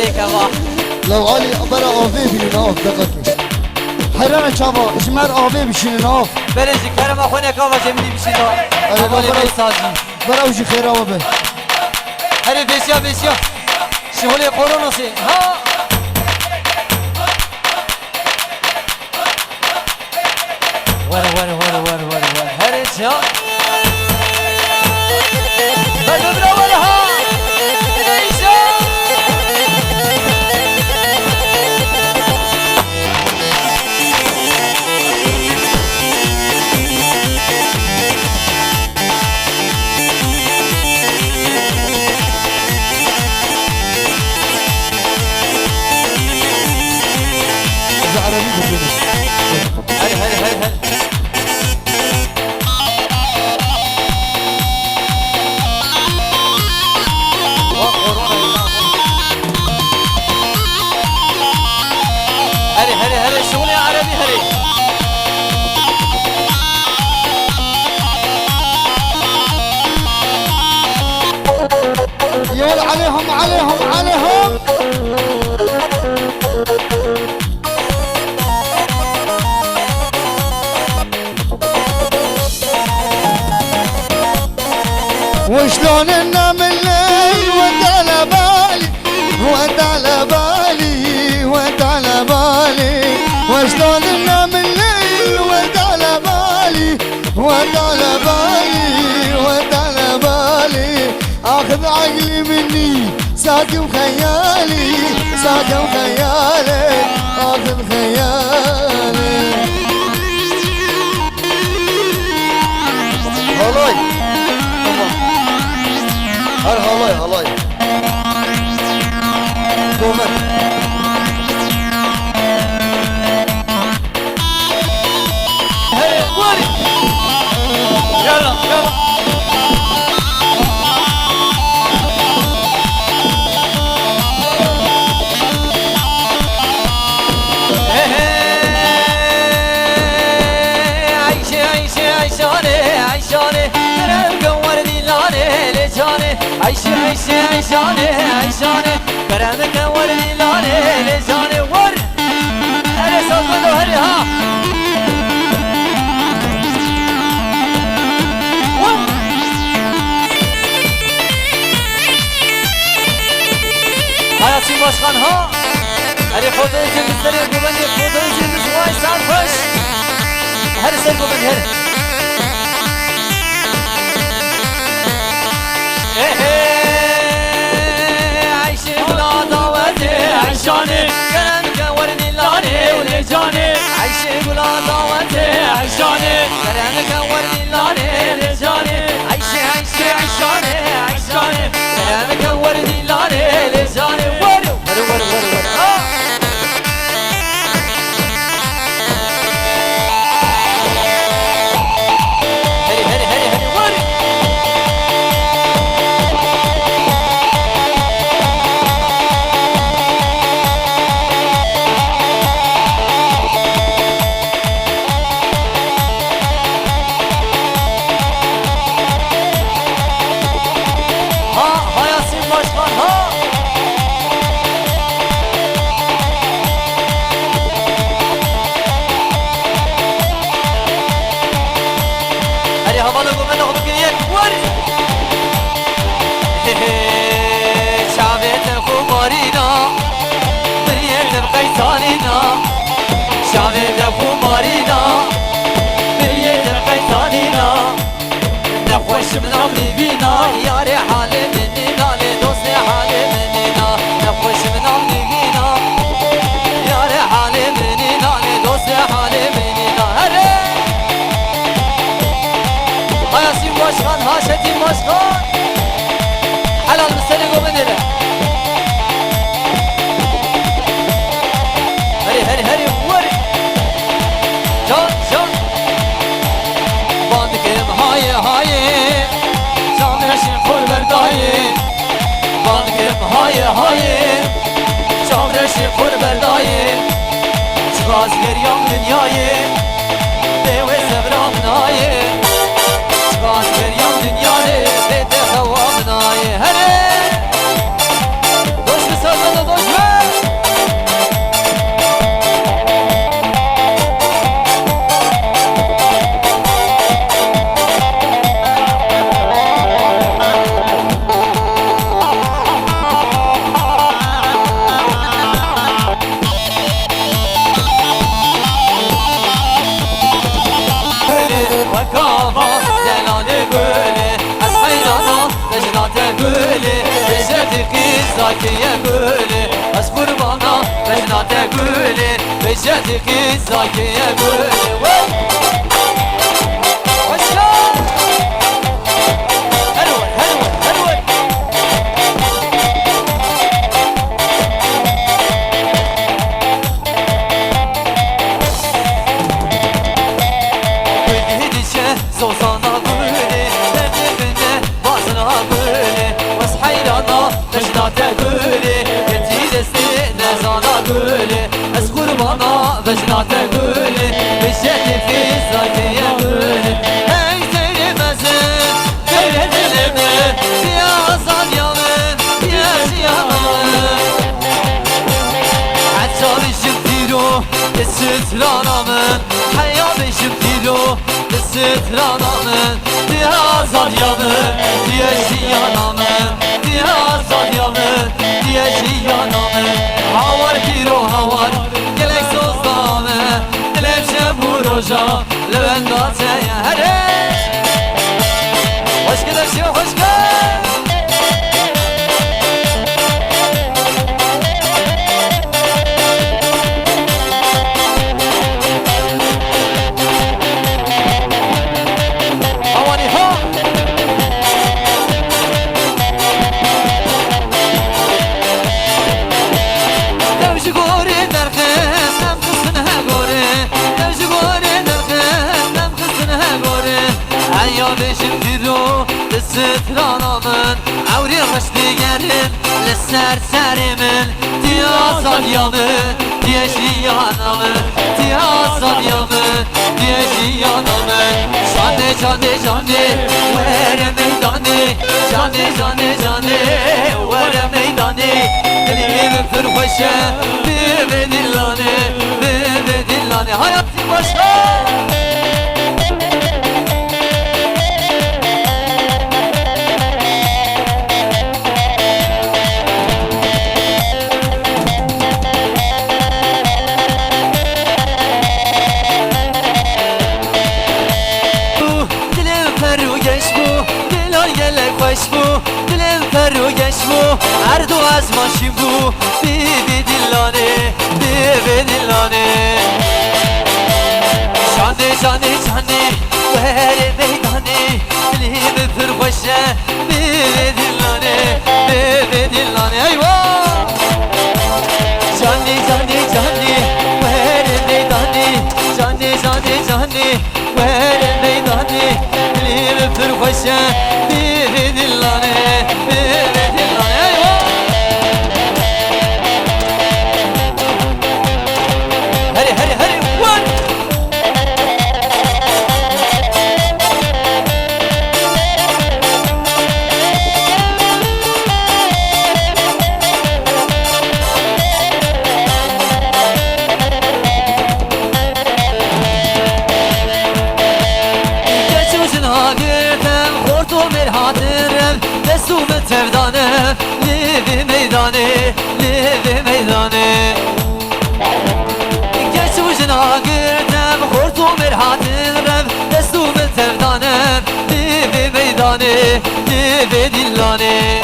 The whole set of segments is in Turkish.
عليك يا واحد لو علي برا آوی بینی ناف دقیقی حیران چابا جمر آوی بشینی ناف برنجي كرم أخونا كافا جميل بشينا أولي بيسازي برا وجی خیره و به هري بيسيا بيسيا شغلي قرونسي ها ور هري جا بدبرا ولها إيشا عربي بکنی هري هري شغلي عربي هري يقول عليهم وشلون ننام الليل وانت على بالي وشلون ننام الليل وانت على بالي اخذ عقلي مني ساكن خيالي اخذ خيالي هلاي هلاي قومت هري وري يلا عيشاني كرم وردي لاني لجاني عيشاني كرم وردي لاني لجاني ور هري صوت هري ها هيا سي باشخان ها هري فوتويزي بسري قبندي فوتويزي بشواي سالفش هري سر قبندي هري عيشي بلا دعوتي عيشاني كرم وردي لاني ولجاني عيشي بلا دعوتي عيشاني كرم وردي لاني لجاني عيشاني كرم وردي لاني لجاني ور هري ور خوش منامني بينا ياري حالي مننا لدوستي حالي مننا خوش منامني بينا ياري حالي مننا لدوستي حالي مننا هري هيا سي باشخان هاشتي باشخان حلال مستني قومنينا هري وري جان باندكم هاي جامرشين خور برداي باندكم هاي جامرشين خور برداي شغاز گريام دنياي بيوي سبرامناي شغاز گريام دنياي بيت خوامناي هري دوش بسازن دوش zakiye gülü Az kurbana mecnate gülü Beşediki zakiye gülü Başka Helva helva helva Gülgidişe zozana gülü Derdibinde bazına gülü Was hayrana mecnate gülü Yeti desti nezana gülü Ez kurbana mecnate gülü Beşediki zakiye gülü Hey seyrimezin böyle dilimi Siyazan yanın yaşayanın Çalışıp tiro Sütranamın Hayalışıp tiro Sütranamın Diyazan yanın Yaşayanamın Diyazan yanın Yaşayanamın Havar tiro havar Gelek sozlamı Dilepşe buroja Levenda teye Hele Hoş geldin hoş geldin Beşim tiro Sütranamın Avri hoşli gerin Serserimın Diyazan yanı Diyeşiyanamın Diyazan yanı Diyeşiyanamın Canı canı canı Vere meydanı Canı canı canı Vere meydanı Dilimi fırbaşı Bibe dillani Bibe dillani Hayatım başka Hoş bu, dilim ferru geç bu Erdo az maşi bu Bibi dillane, bibi dillane Canı canı canı Vere meydane Dilimi pür hoşe Bibi dillane, bibi dillane Eyvah Canı canı canı Vere meydane Canı canı canı Vere meydane Dilimi pür hoşe Bibi dillane, bibi dillane Eyvah Hadi hadi hadi one Desum tevdane, livi meydane, livi meydane Geç ucuna girdim, hortum erhatin rev Desum tevdane, livi meydane, livi dillane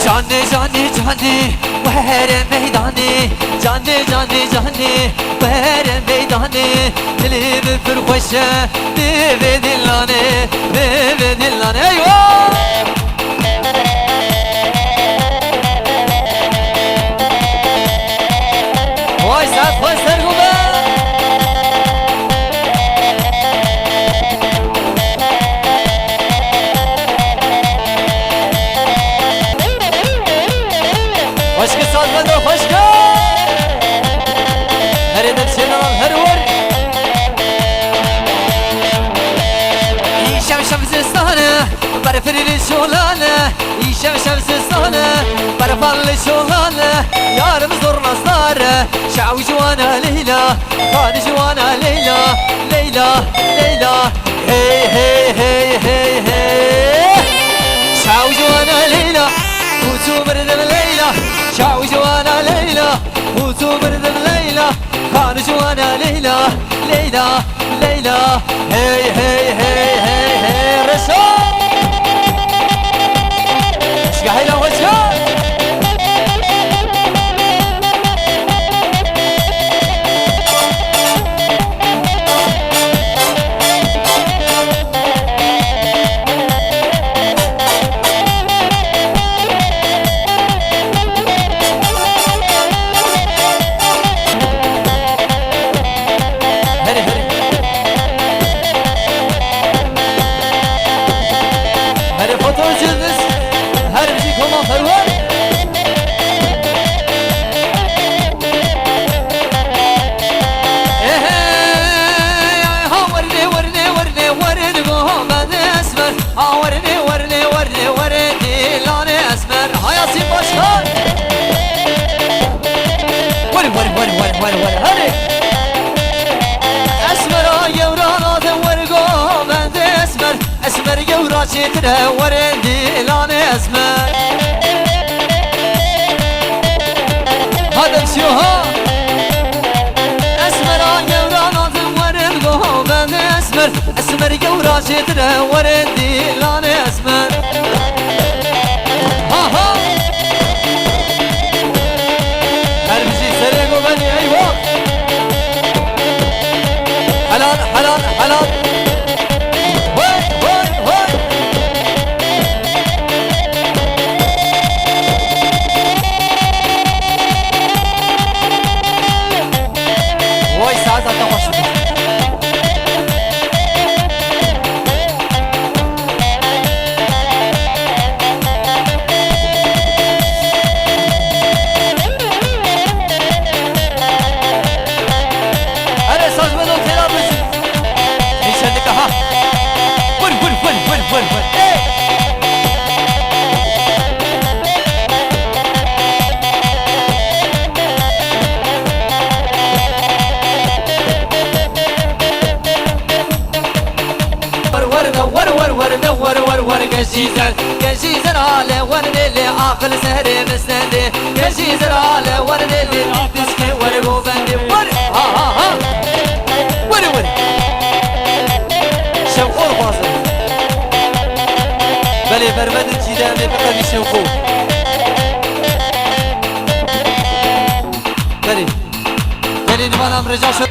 Canı canı canı, vere meydane Canı canı canı, vere meydane Dilimi pür hoşe, livi dillane, livi dillane Eyvah! Vay sen hoş sergube! Hoş ki satmadı, hoş ki! Her edip seni al, her var! İşem şemsistanı, barfirli şolane İşem şemsistanı, barfirli şolane Yarım zornazları, şav juvana Leyla Khani juvana Leyla, Leyla, Leyla Hey hey hey hey hey Şav juvana Leyla, hutu mırdım Leyla Şav juvana Leyla, hutu mırdım Leyla Khani juvana Leyla, Leyla, Leyla Hey hey hey hey hey Resul Şgahila hoşça شتره وردي لاني اسمر هذا بشوها اسمر يورا نازم ورد قوبان اسمر اسمر يورا شتره وردي لاني اسمر ها ها هربجي سري قوبان ايوه حلال حلال حلال كشيزر على ورد اللي عاقل سهري مستندي كشيزر على ورد اللي تسكي ورقو بندي ور ها ها ها ور ور شوقو باصر بلي برمد الجيدان بقدر شوقو بلي بلي نمانام رجع شو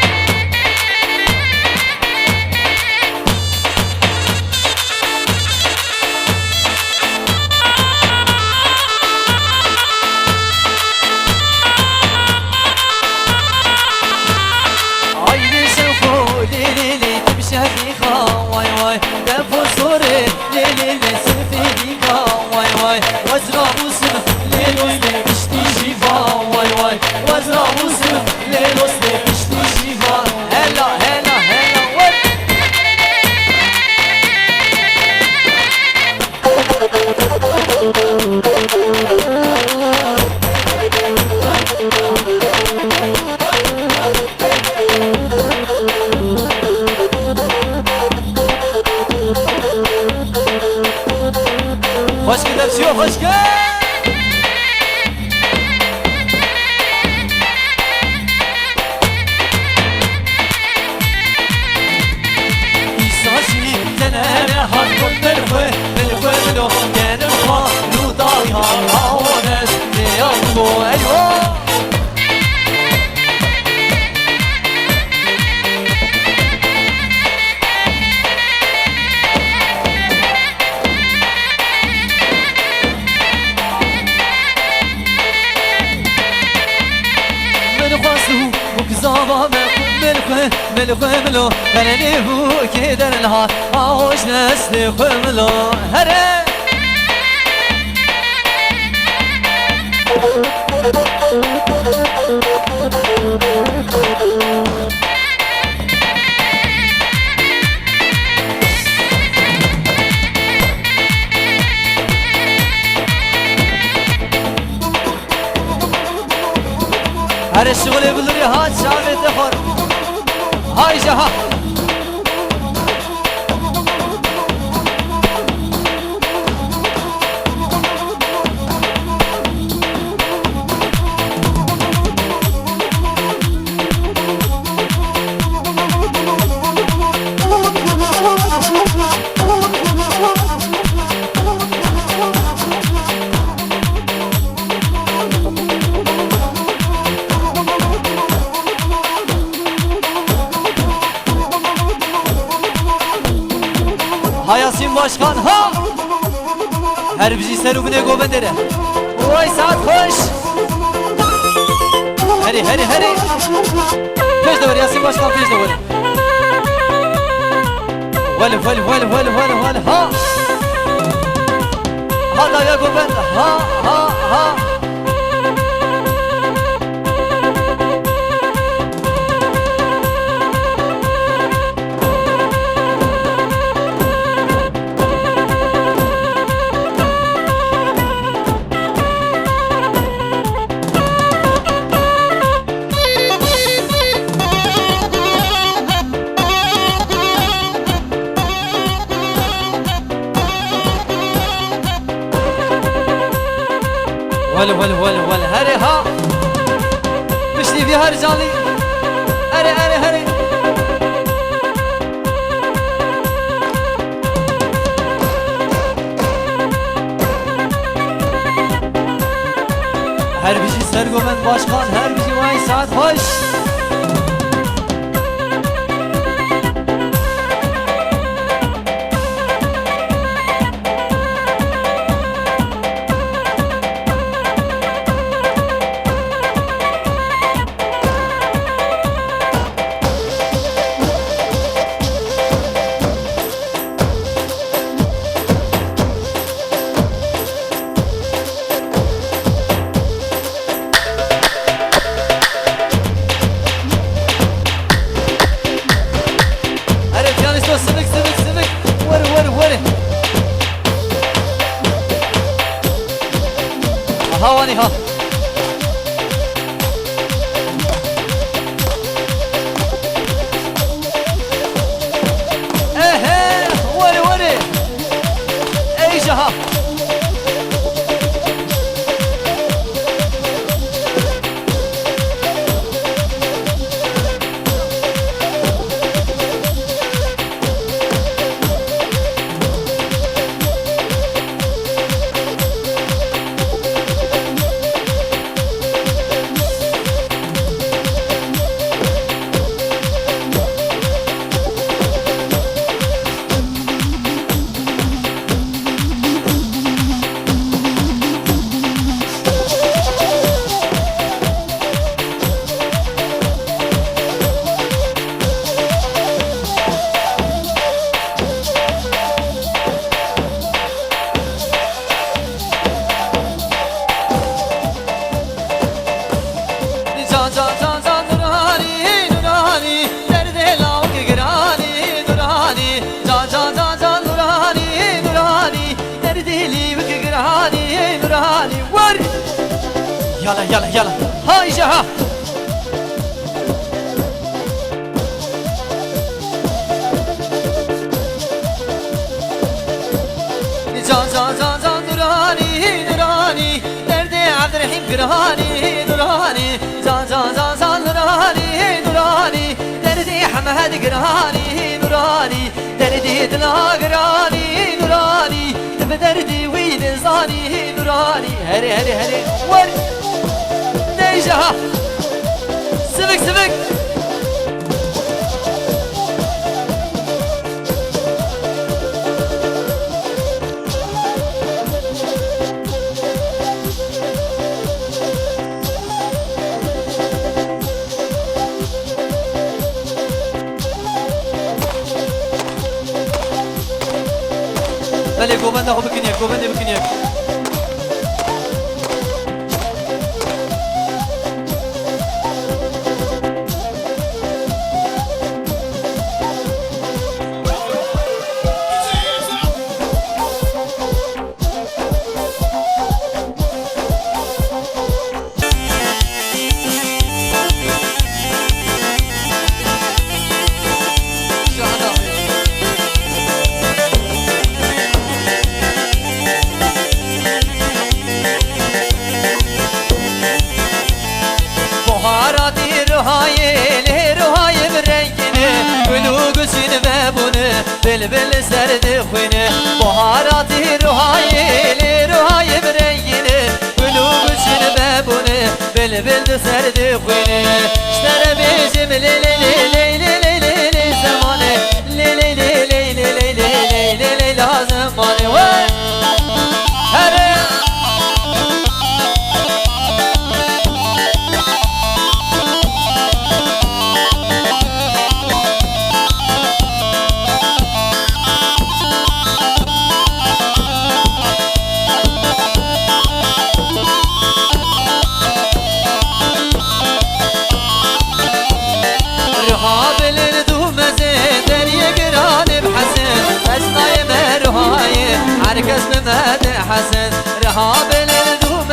Hoş geldin, hoş geldin. ملخوي ملو خلني هو كدر الها عاوش نسلي خملو هره هر الشغل بلوري هات شعبي تخور هاي جها Hayasin Başkan ha! Her bizi serugune gobendere. Oy saat hoş. Hadi hadi hadi. Peş de var Yasin Başkan peş de var. Vel ha. Hadi ya gobend ha. ول هري ها مشتي فيها رجالي هري her bizi Sergomen Başkan her bizi vay saat hoş سمك ور هواني ها ايه ور ايش ها يلا هاي جها جان نوراني درد عبد الرحيم قراني نوراني جان نوراني درد حماد قراني نوراني درد دلا قراني نوراني تبدردي وين زاني نوراني هري ور جها سبك بله گوبنده خو بکنیه بلبل سرد خوینه بهاراتی روهای برنگینه قلوب چین ببونه بلبل سرد خوینه اشتر بیشم لیلی زمانه لیلی لازم مانه هره هركز بمد حسن رهاب الدوم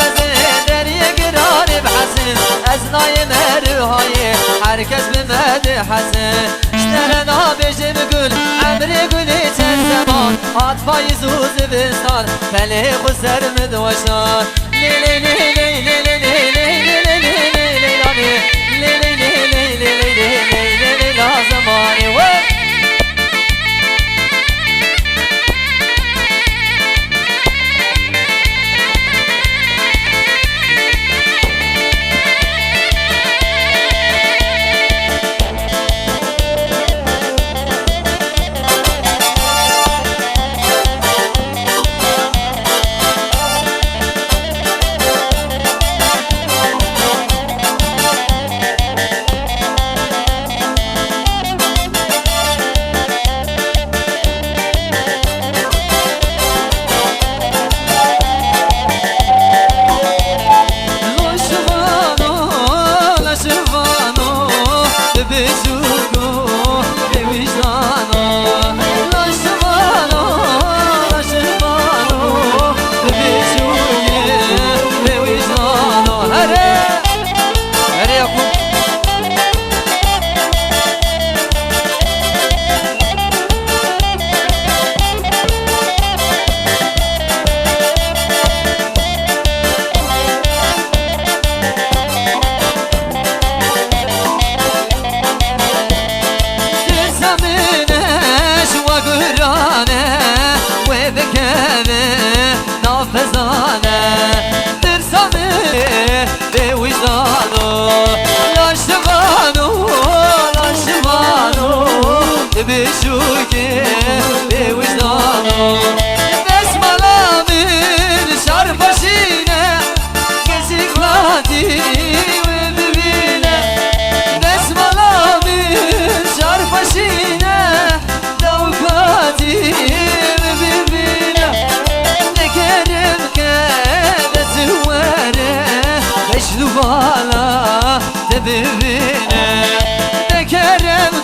دري قرار بحسن أزناي مرهاي هركز بمد حسن اشترنا بجم قول عمري قولي تن زمان هات فايز وزبستان فلي خسر مدوشان لي لي لي لي لي لي لي لي لي لي لي لي لا زماني وين بشوكي بوجدانه بسملا من شرفشينه كسكلاتي وببينه بسملا من شرفشينه دوكاتي وببينه نكرم كذا زواره بشلو بالا تببينه نكرم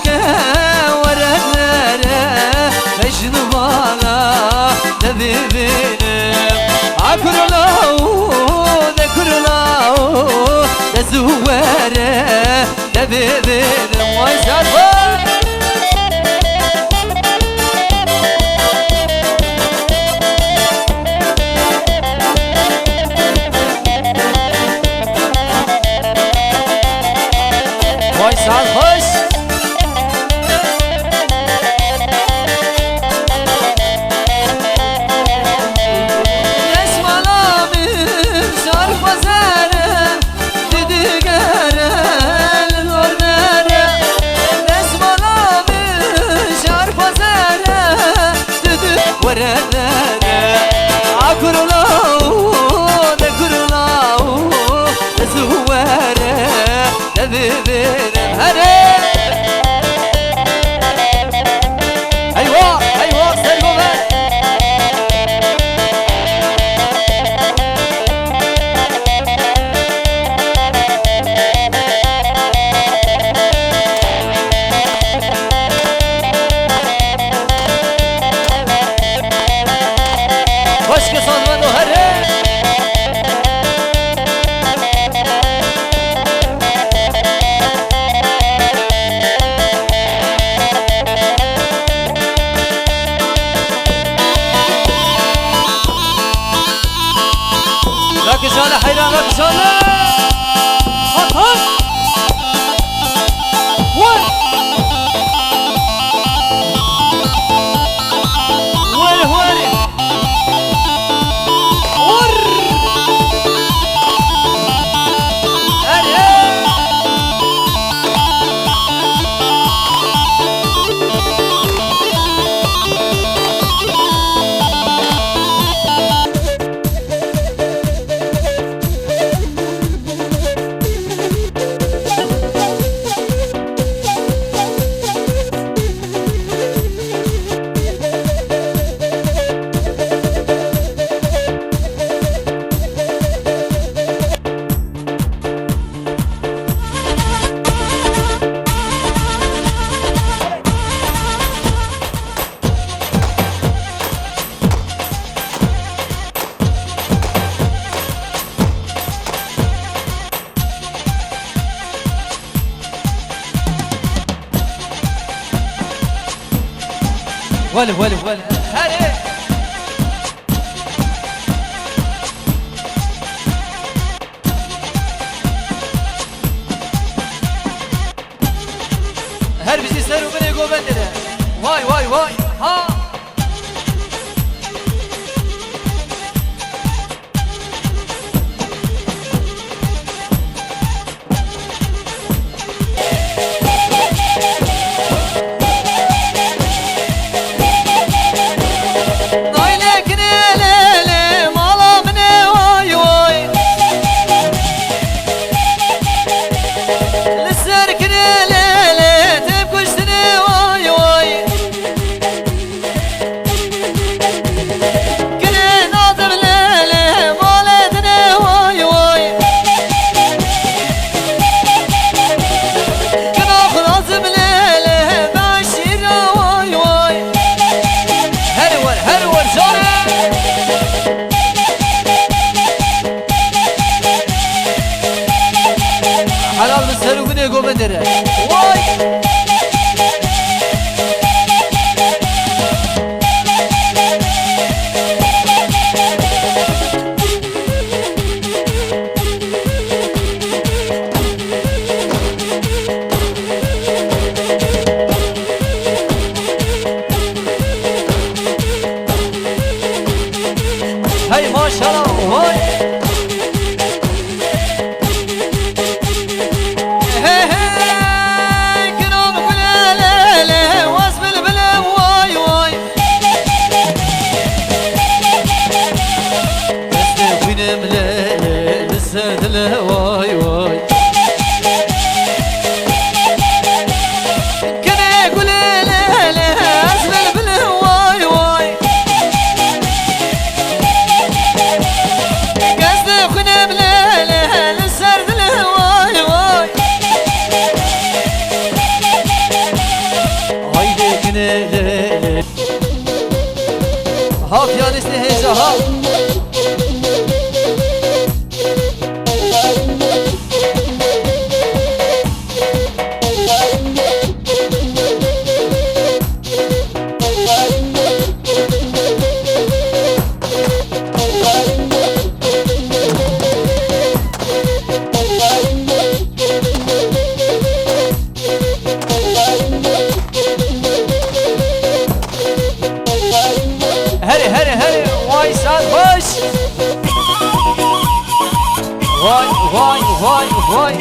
زواره دبيبين ويسار ويسار خوش رجالة حيران رجالة هات هات وين وين وين ور ولا هري هر بيجي سر وبني قوبندنا واي واي واي ها حلال بسهر وبني قوبندنا واي هاي ما شاء الله واي واي واي كنا يقول لا لا اسمع بله واي واي قصدي خنا بلا لا للسرد له واي واي هايدي كنا لا ها بيانستي هيجا ها هري هري هري واي ساد خوش واي واي واي واي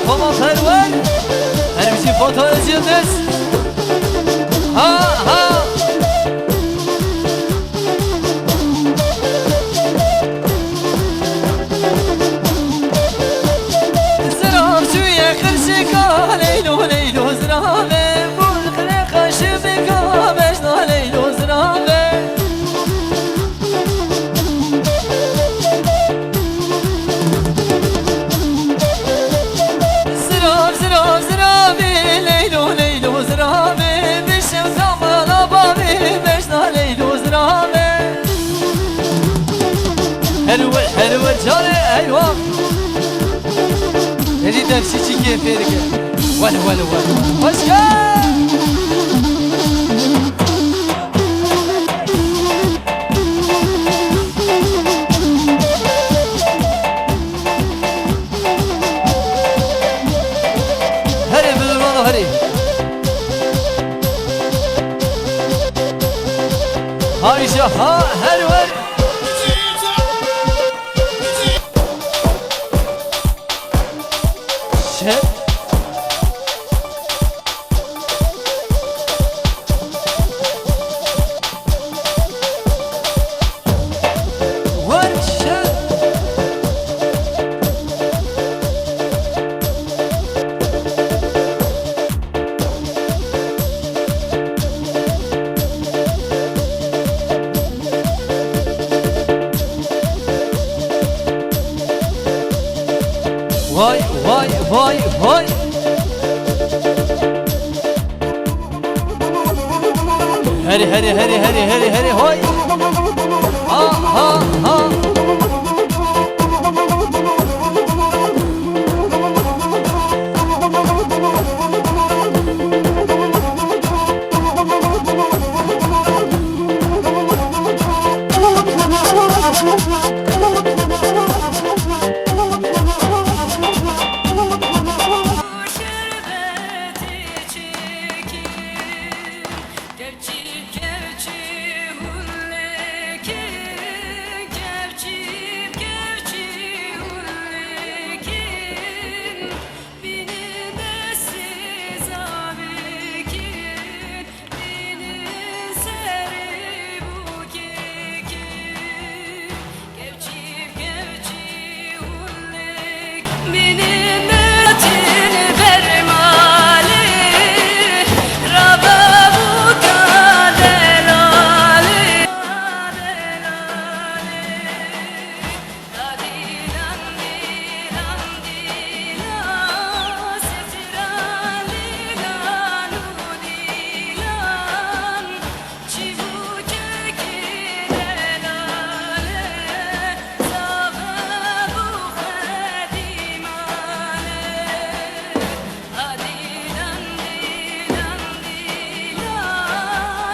Koma perver her bizi foto özüldüz. Ha ha. Zıraf şuya kırşıka leylo leylo zırave. Bul kre kaşı beka beşna leylo zırave. Zıraf zıraf zırave leylo leylo zırave. Bişem zamana babi beşna leylo zırave. Helve cane eyvah. Eri dersi çikiye ferike. Vale vale vale. Hoş gel. Hadi müdür bana hadi. Harişe ha her var. Şef. Var şef. Vay vay vay vay. Heri heri heri heri heri heri hoy. Ha ha ha. Benim ötün vermali Rabbe bu kaderali Dilan dilan dilan Setiran dilan dilan Çivu çeki delale Zabe bu khedimale Dilan dilan dilan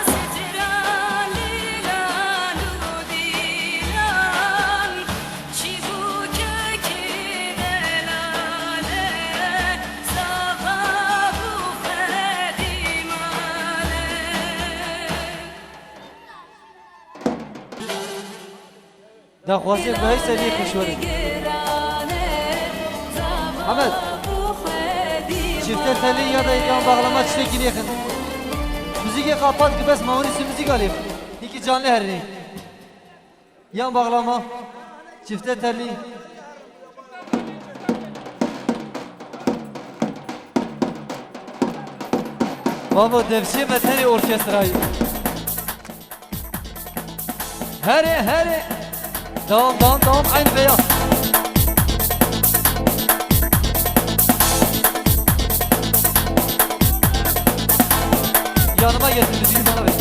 Setiran dilan dilan Çivu çeki delale Zabe bu khedimale Da خواسته به سری کشوری. Ahmet. Çifte teli ya da yan bağlama çiçekini yakın. Müziği kapat ki bes mavrisi müzik alayım. İki canlı herri. Yan bağlama. Çifte teli. Baba devşi meteri orkestrayı. Heri heri. Devam devam devam aynı beyaz. Yanıma getir müziği bana ver.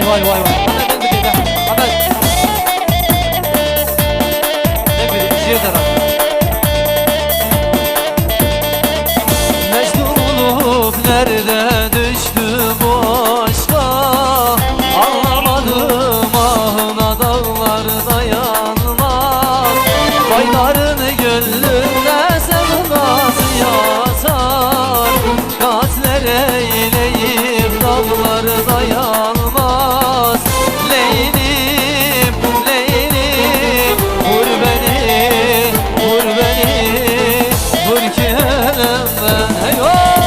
vay vay vay. Ahmet bir de Ahmet. Ne bir şiir taraf. Mecnun olup nerede düştü bu aşka? Anlamadım ahına dağlar dayanmaz. Bayların gönlünde sevdası yatar. Gazler eyleyip dağlar dayanmaz. Leylim, leylim, vur beni, vur beni, vur ki elimden. Eyvah!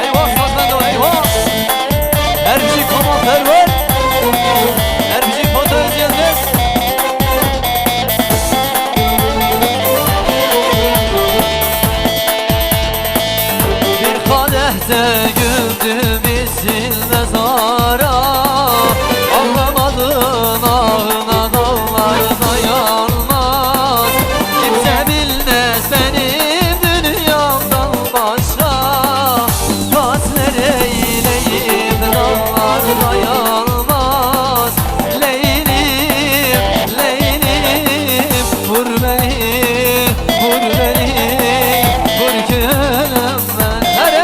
Eyvah Sazmendo, eyvah! Herbici komanter var. Herbici foto özgelmez. Bir kadehte güldüm silmez ara. Anlamadın ağına dağlar dayanmaz. Kimse bilmez benim dünyamdan başka. Gazler eyleyip dağlar dayanmaz. Leylim, leylim, vur beni, vur beni, vur ki elimden. Hadi!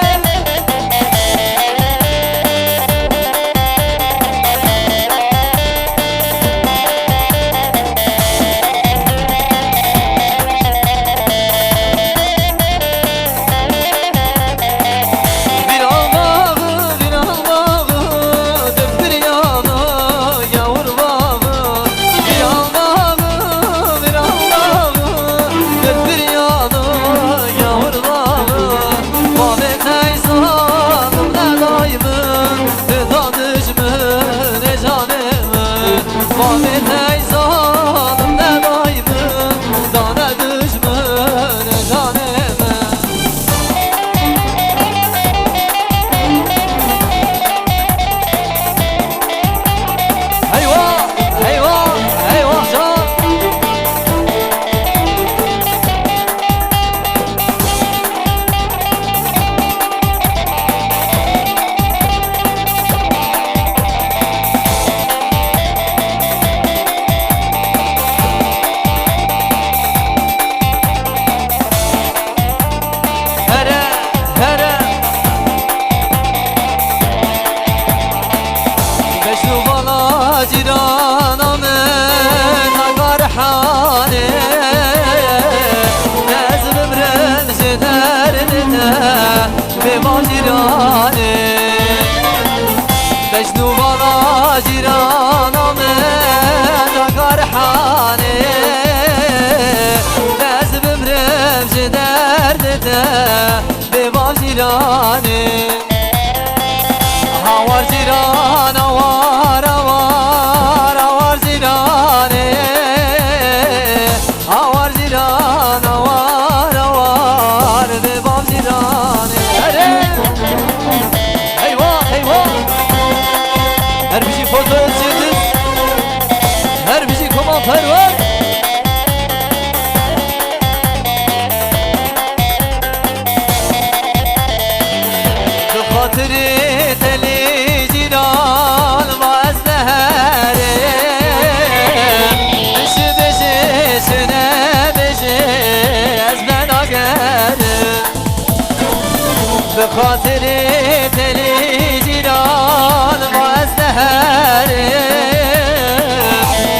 Bir almağı, bir almağı, dört bir yanı yavur bağı. Bir almağı, bir almağı, dört bir yanı yavur bağı. Muhabbet eysanım ne daimın, ne danışmın, ne canımın. Muhabbet eysanım ne daimın, da ne düşmün, ne canımın. Eyvah, eyvah, eyvah can. Here, here. Beşlu bana ciranamın akarhane. Nezmim remzi derdine beba cirane. Beşlu bana ciranamın akarhane. Nezmim remzi derdine beba cirane. Avar ciran, avar, avar, avar cirane. Avar ciran, avar, avar, bebam cirane. Eyvah, eyvah. Her bir şey foto ölçüldür. Her bir şey komantar var. Hatırı teli ciran vazlere. Beşi beşi şine beşi ezben agerim. Hatırı teli ciran vazlere.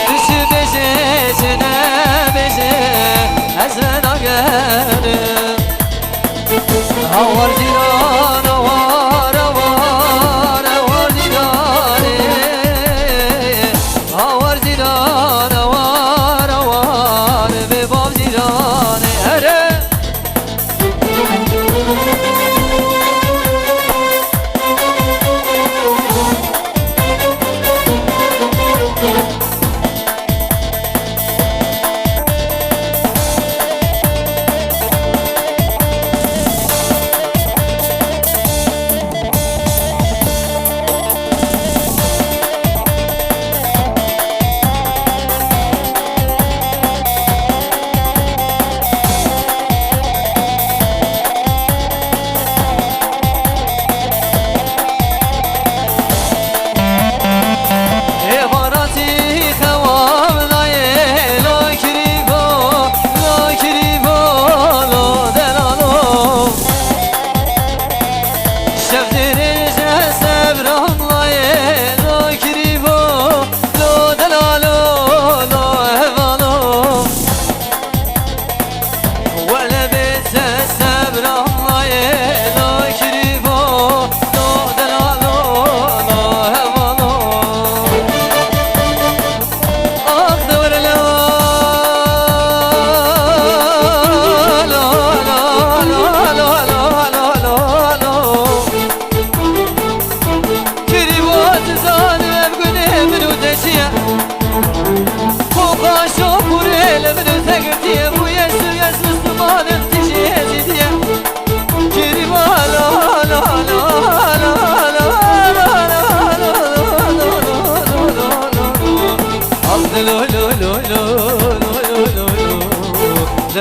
Beşi beşi şine beşi ezben agerim. Avar ciran, avar, avar, avar cirane. Avar ciran, avar, avar, bebam cirane. Here!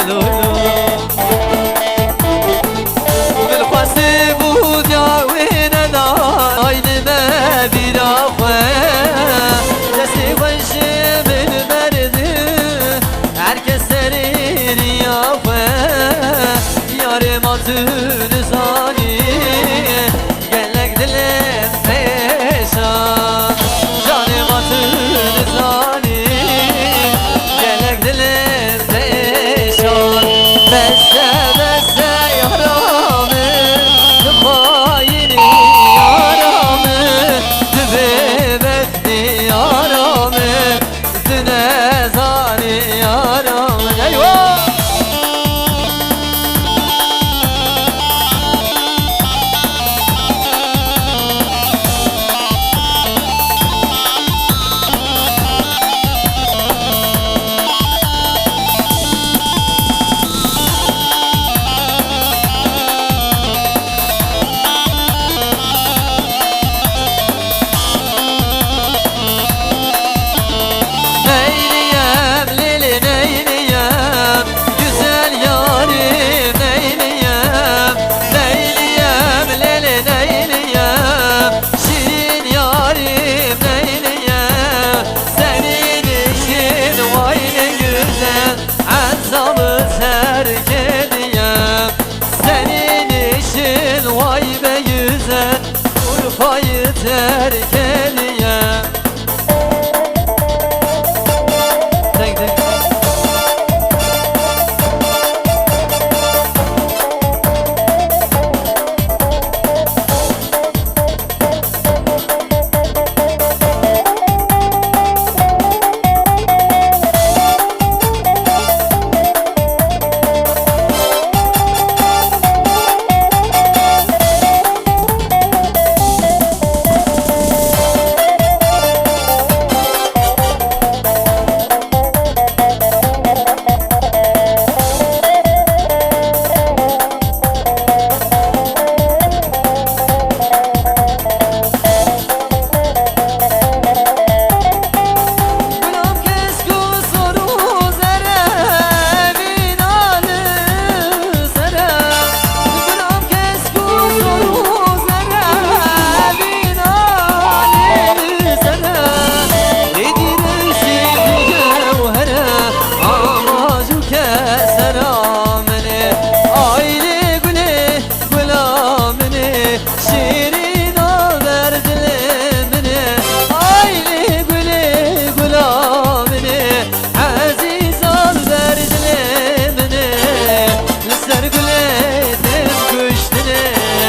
لولو بالخواسي بود يا وين انا عين ما بلا خواه دستي وجه بالبرد هركس سرير يا خواه ياري ما